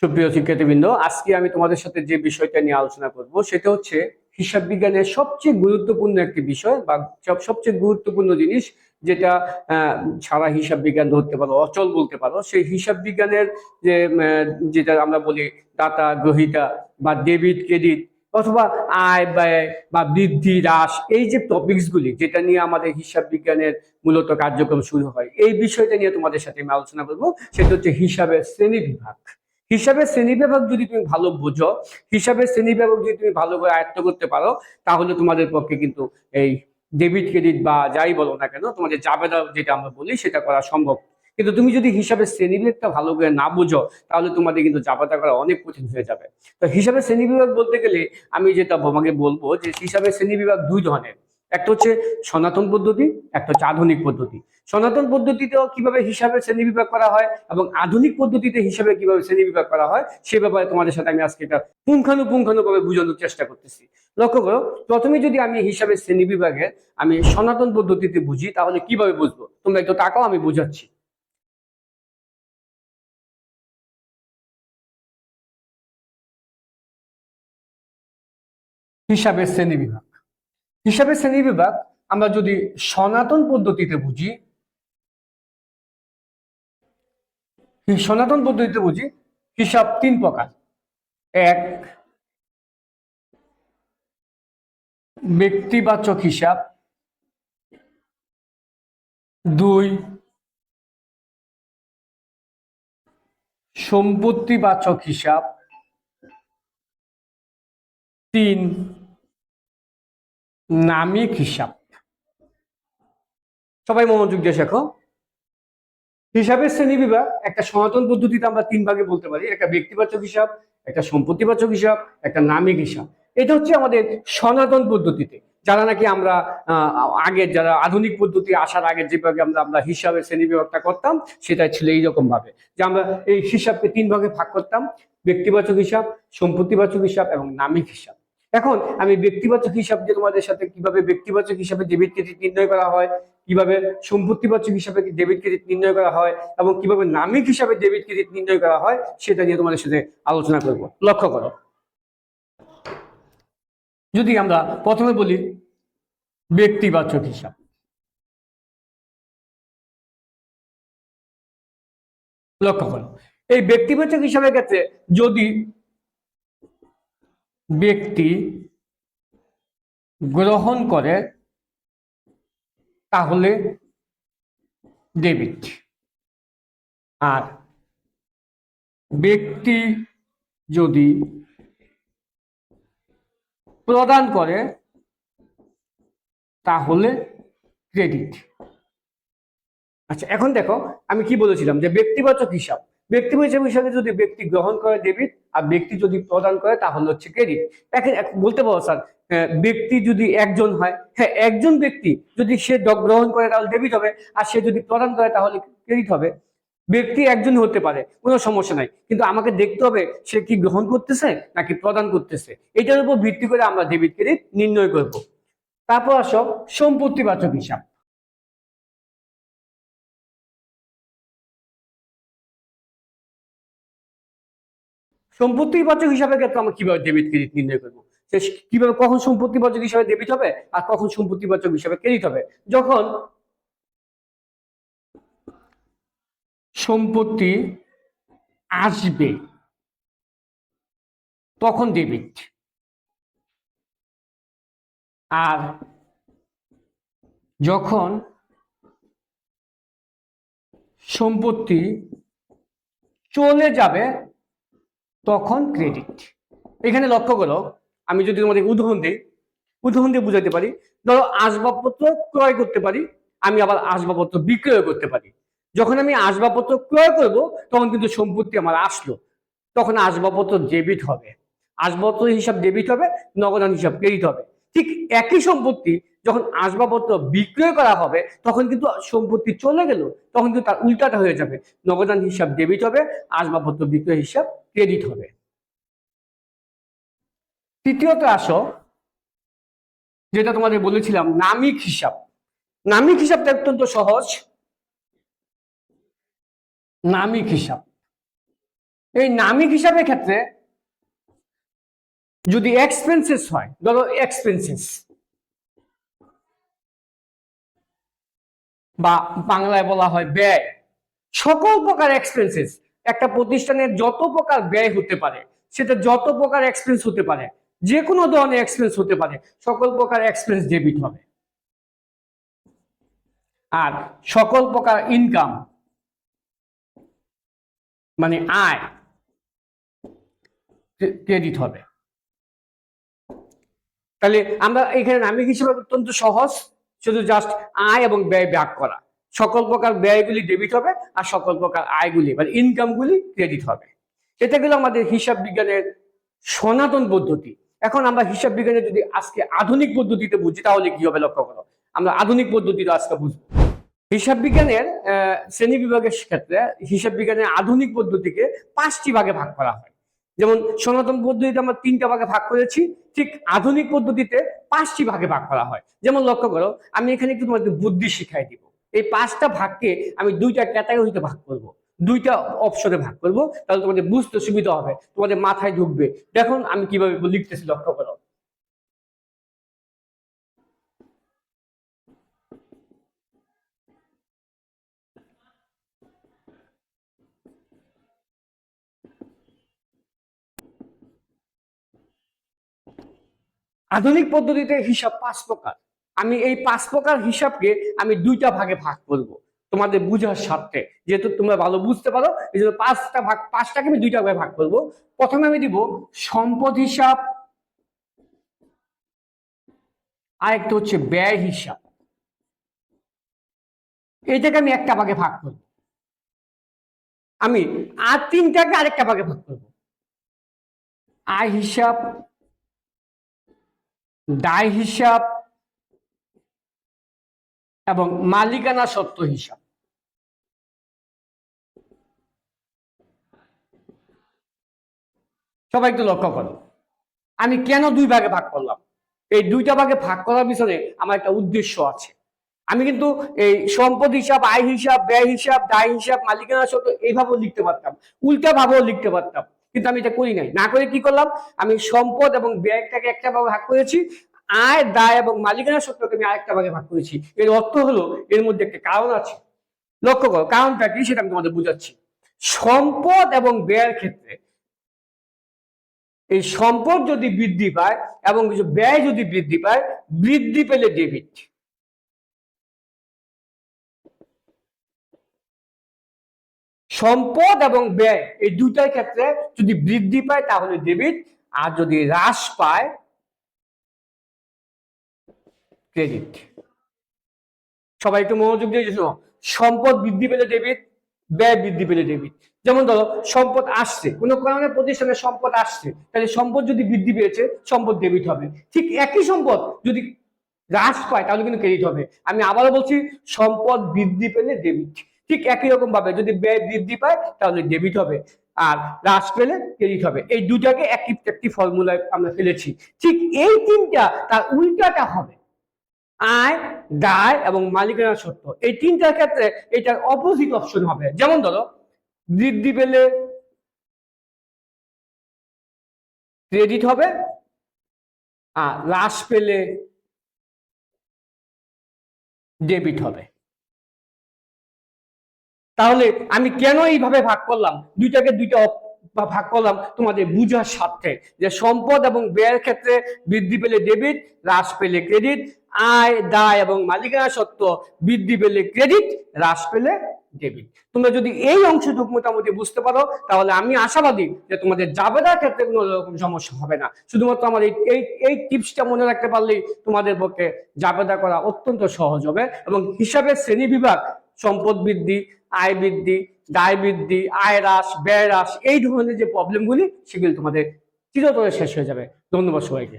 সুপ্রিয় শিক্ষার্থীবৃন্দ, আজকে আমি তোমাদের সাথে যে বিষয়টা নিয়ে আলোচনা করব সেটা হচ্ছে হিসাব বিজ্ঞানের সবচেয়ে গুরুত্বপূর্ণ একটি বিষয় বা সবচেয়ে গুরুত্বপূর্ণ জিনিস, যেটা আহ, সারা হিসাব বিজ্ঞান ধরতে পারো, অচল বলতে পারো। সেই হিসাব বিজ্ঞানের যে যেটা আমরা বলি দাতা গ্রহিতা বা ডেবিট ক্রেডিট অথবা আয় ব্যয় বা বৃদ্ধি হ্রাস, এই যে টপিকসগুলি যেটা নিয়ে আমাদের হিসাব বিজ্ঞানের মূলত কার্যক্রম শুরু হয়, এই বিষয়টা নিয়ে তোমাদের সাথে আমি আলোচনা করব। সেটা হচ্ছে হিসাবের শ্রেণী বিভাগ। হিসাবের শ্রেণীবিভাগ যদি তুমি ভালো বুঝো, হিসাবের শ্রেণীবিভাগ যদি তুমি ভালো করে আয়ত্ত করতে পারো, তাহলে তোমাদের পক্ষে কিন্তু এই ডেবিট ক্রেডিট বা যাই বলো না কেন, তোমাদের জাবেদা যেটা আমরা বলি সেটা করা সম্ভব। কিন্তু তুমি যদি হিসাবের শ্রেণীবিভাগটা ভালো করে না বুঝো, তাহলে তোমাদের কিন্তু জাবেদা করা অনেক কঠিন হয়ে যাবে। তো হিসাবের শ্রেণীবিভাগ বলতে গেলে আমি যেটা তোমাকে বলবো যে হিসাবের শ্রেণীবিভাগ দুই ধরনের। একটা হচ্ছে সনাতন পদ্ধতি, একটা হচ্ছে আধুনিক পদ্ধতি। সনাতন পদ্ধতিতেও কিভাবে হিসাবে শ্রেণীবিভাগ করা হয় এবং আধুনিক পদ্ধতিতে হিসাবে কিভাবে শ্রেণীবিভাগ করা হয় সে ব্যাপারে তোমাদের সাথে আমি আজকে এটা পুঙ্খানুপুঙ্খানুভাবে বোঝানোর চেষ্টা করতেছি। লক্ষ্য করো, প্রথমে যদি আমি হিসাবের শ্রেণীবিভাগে আমি সনাতন পদ্ধতিতে বুঝি, তাহলে কিভাবে বুঝবো তোমরা একটু তাকাও, আমি বুঝাচ্ছি। হিসাবের শ্রেণীবিভাগ, হিসাবের শ্রেণীবিভাগ আমরা যদি সনাতন পদ্ধতিতে বুঝি, সনাতন পদ্ধতিতে বুঝি হিসাব তিন প্রকার। এক, ব্যক্তিবাচক হিসাব। দুই, সম্পত্তিবাচক হিসাব। তিন, নামিক হিসাব। সবাই মনোযোগ দিয়ে শেখো। হিসাবের শ্রেণীবিভাগ একটা সনাতন পদ্ধতিতে আমরা তিন ভাগে বলতে পারি: একটা ব্যক্তিবাচক হিসাব, একটা সম্পত্তিবাচক হিসাব, একটা নামিক হিসাব। এটা হচ্ছে আমাদের সনাতন পদ্ধতিতে। যারা নাকি আমরা আগে যারা আধুনিক পদ্ধতি আসার আগে যেভাবে আমরা আমরা হিসাবের শ্রেণীবিভাগটা করতাম, সেটা ছিল এইরকম ভাবে যে আমরা এই হিসাবকে তিন ভাগে ভাগ করতাম: ব্যক্তিবাচক হিসাব, সম্পত্তিবাচক হিসাব এবং নামিক হিসাব। এখন আমি ব্যক্তিবাচক হিসাব দিয়ে তোমাদের সাথে কিভাবে ব্যক্তিবাচক হিসাবে ডেবিট ক্রেডিট নির্ণয় করা হয়, কিভাবে সম্পত্তিবাচক হিসাবে ডেবিট ক্রেডিট নির্ণয় করা হয় এবং কিভাবে নামিক হিসাবে ডেবিট ক্রেডিট নির্ণয় করা হয়, সেটা নিয়ে তোমাদের সাথে আলোচনা করব। লক্ষ্য করো, যদি আমরা প্রথমে বলি ব্যক্তিবাচক হিসাব। লক্ষ্য করো, এই ব্যক্তিবাচক হিসাবের ক্ষেত্রে যদি ব্যক্তি গ্রহণ করে তাহলে ডেবিট, আর ব্যক্তি যদি প্রদান করে তাহলে ক্রেডিট। আচ্ছা, এখন দেখো আমি কি বলেছিলাম যে ব্যক্তিবাচক হিসাব, ব্যক্তিবাচক হিসাবে যদি ব্যক্তি গ্রহণ করে ডেবিট আর ব্যক্তি যদি প্রদান করে তাহলে হচ্ছে ক্রেডিট। বলতে পারো স্যার, ব্যক্তি যদি একজন হয়, হ্যাঁ একজন ব্যক্তি যদি সে গ্রহণ করে তাহলে ডেবিট হবে, আর সে যদি প্রদান করে তাহলে ক্রেডিট হবে। ব্যক্তি একজন হতে পারে, কোনো সমস্যা নাই, কিন্তু আমাকে দেখতে হবে সে কি গ্রহণ করতেছে নাকি প্রদান করতেছে। এটার উপর ভিত্তি করে আমরা ডেবিট ক্রেডিট নির্ণয় করব। তারপর আসো সম্পত্তিবাচক হিসাব। সম্পত্তিবাচক হিসাবের ক্ষেত্রে আমরা কিভাবে ডেবিট ক্রেডিট নির্ণয় করবো, কিভাবে কখন সম্পত্তিবাচক হিসাবে ডেবিট হবে আর কখন সম্পত্তিবাচক হিসাবে ক্রেডিট হবে? যখন সম্পত্তি আসবে তখন ডেবিট, আর যখন সম্পত্তি চলে যাবে তখন ক্রেডিট। এখানে লক্ষ্য করো, আমি যদি তোমাদের উদাহরণ দিই, উদাহরণ দিয়ে বুঝাতে পারি। ধরো আসবাবপত্র ক্রয় করতে পারি, আমি আবার আসবাবপত্র বিক্রয় করতে পারি। যখন আমি আসবাবপত্র ক্রয় করব তখন কিন্তু সম্পত্তি আমার আসলো, তখন আসবাবপত্র ডেবিট হবে, আসবাবপত্র হিসাব ডেবিট হবে, নগদান হিসাব ক্রেডিট হবে। ঠিক একই সম্পত্তি যখন আসবাবপত্র বিক্রয় করা হবে তখন কিন্তু সম্পত্তি চলে গেল, তখন কিন্তু তার উল্টাটা হয়ে যাবে, নগদান হিসাব ডেবিট হবে, আসবাবপত্র বিক্রয় হিসাব ক্রেডিট হবে। তৃতীয়ত আসো, যেটা তোমাদের বলেছিলাম নামিক হিসাব। নামিক হিসাবটা অত্যন্ত সহজ। নামিক হিসাব, এই নামিক হিসাবের ক্ষেত্রে যদি এক্সপেন্সেস হয়, ধরো এক্সপেন্সেস বা বাংলায় বলা হয় ব্যয়, সকল প্রকার এক্সপেন্সেস, একটা প্রতিষ্ঠানের যত প্রকার ব্যয় হতে পারে, সেটা যত প্রকার এক্সপেন্স হতে পারে, যে কোনো ধরনের এক্সপেন্স হতে পারে, সকল প্রকার এক্সপেন্স ডেবিট হবে। আর সকল প্রকার ইনকাম মানে আয় ক্রেডিট হবে। তাহলে আমরা এখানে নামিক হিসেবে অত্যন্ত সহজ, শুধু জাস্ট আয় এবং ব্যয় ভাগ করা, সকল প্রকার ব্যয়গুলি ডেবিট হবে আর সকল প্রকার আয়গুলি মানে ইনকামগুলি ক্রেডিট হবে। এটা গেল আমাদের হিসাব বিজ্ঞানের সনাতন পদ্ধতি। এখন আমরা হিসাব বিজ্ঞানের যদি আজকে আধুনিক পদ্ধতিতে বুঝি তাহলে কি হবে লক্ষ্য করো। আমরা আধুনিক পদ্ধতিতে আজকে বুঝবো। হিসাব বিজ্ঞানের শ্রেণী বিভাগের ক্ষেত্রে হিসাব বিজ্ঞানের আধুনিক পদ্ধতিকে 5টি ভাগে ভাগ করা হয়। যেমন সনাতন পদ্ধতিতে আমরা 3টা ভাগে ভাগ করেছি, ঠিক আধুনিক পদ্ধতিতে 5টি ভাগে ভাগ করা হয়। যেমন লক্ষ্য করো, আমি এখানে একটু তোমাদের বুদ্ধি শিখাই দিব। এই 5টা ভাগকে আমি 2টা ক্যাটাগরিতে ভাগ করব, 2টা অপশনে ভাগ করব, তাহলে তোমাদের বুঝতে সুবিধা হবে, তোমাদের মাথায় ঢুকবে। দেখুন আমি কিভাবে লিখতেছি, লক্ষ্য করো। আধুনিক পদ্ধতিতে হিসাব 5 প্রকার। আমি এই 5 প্রকার হিসাবকে আমি 2টা ভাগে ভাগ করব তোমাদের বুঝার স্বার্থে, যেহেতু তোমরা ভালো বুঝতে পারো এই জন্য 5টাকে আমি 2টা ভাগে ভাগ করব। প্রথমে আমি দিব সম্পদ হিসাব, আরেকটা হচ্ছে ব্যয় হিসাব। এইটাকে আমি একটা ভাগে ভাগ করব। আমি আর 3টাকে আরেকটা ভাগে ভাগ করব, আয় হিসাব, দায় হিসাব এবং মালিকানা সত্ত্ব হিসাব। সবাই একটু লক্ষ্য করো, আমি কেন 2 ভাগে ভাগ করলাম। এই 2টা ভাগে ভাগ করার পিছনে আমার একটা উদ্দেশ্য আছে। আমি কিন্তু এই সম্পদ হিসাব, আয় হিসাব, ব্যয় হিসাব, দায় হিসাব, মালিকানা সত্ত্ব এইভাবেও লিখতে পারতাম, উল্টা ভাবেও লিখতে পারতাম, কিন্তু আমি এটা করি নাই। না করে কি করলাম, আমি সম্পদ এবং ব্যয়টাকে একটা ভাগে ভাগ করেছি, আয়, দায় এবং মালিকানা সত্ত্বকে আমি আরেকটা ভাগে ভাগ করেছি। এর অর্থ হলো এর মধ্যে একটা কারণ আছে। লক্ষ্য করো কারণটা কি সেটা আমি তোমাদের বুঝাচ্ছি। সম্পদ এবং ব্যয়ের ক্ষেত্রে এই সম্পদ যদি বৃদ্ধি পায় এবং ব্যয় যদি বৃদ্ধি পায়, বৃদ্ধি পেলে ডেবিট, সম্পদ এবং ব্যয় এই 2টার ক্ষেত্রে যদি বৃদ্ধি পায় তাহলে ডেবিট, আর যদি হ্রাস পায় ক্রেডিট। সবাই একটু মনোযোগ দিয়ে শোনো, সম্পদ বৃদ্ধি পেলে ডেবিট, ব্যয় বৃদ্ধি পেলে ডেবিট। যেমন ধরো সম্পদ আসছে, কোনো কারণে প্রতিষ্ঠানের সম্পদ আসছে, তাহলে সম্পদ যদি বৃদ্ধি পেয়েছে সম্পদ ডেবিট হবে। ঠিক একই সম্পদ যদি হ্রাস পায় তাহলে কিন্তু ক্রেডিট হবে। আমি আবারও বলছি, সম্পদ বৃদ্ধি পেলে ডেবিট। ঠিক একই রকম ভাবে যদি ব্যয় বৃদ্ধি পায় তাহলে ডেবিট হবে, আর হ্রাস পেলে ক্রেডিট হবে। এই দুটাকে একটি ফর্মুলায় আমরা ফেলেছি। ঠিক এই 3টা তার উল্টাটা হবে আয়, দায় এবং মালিকানা সত্ত্ব। এই 3টার ক্ষেত্রে এটার অপোজিট অপশন হবে। যেমন ধরো বৃদ্ধি পেলে ক্রেডিট হবে আর হ্রাস পেলে ডেবিট হবে। তাহলে আমি কেন এইভাবে ভাগ করলাম, 2টা ভাগ করলাম তোমাদের বুঝার স্বার্থে, যে সম্পদ এবং ব্যয়ের ক্ষেত্রে বৃদ্ধি পেলে ডেবিট, হ্রাস পেলে ক্রেডিট, আয়, দায় এবং মালিকানা সত্ত্ব বৃদ্ধি পেলে ক্রেডিট, হ্রাস পেলে ডেবিট। তোমরা যদি এই অংশটুকু মোটামুটি বুঝতে পারো তাহলে আমি আশাবাদী যে তোমাদের জাবেদার ক্ষেত্রে কোনো রকম সমস্যা হবে না। শুধুমাত্র আমার এই টিপসটা মনে রাখতে পারলেই তোমাদের পক্ষে জাবেদা করা অত্যন্ত সহজ হবে। এবং হিসাবের শ্রেণী বিভাগ, সম্পদ বৃদ্ধি, আয় বৃদ্ধি, দায় বৃদ্ধি, আয় হ্রাস, ব্যয় হ্রাস, এই ধরনের যে প্রবলেমগুলি সেগুলি তোমাদের চিরতরে শেষ হয়ে যাবে। ধন্যবাদ সবাইকে।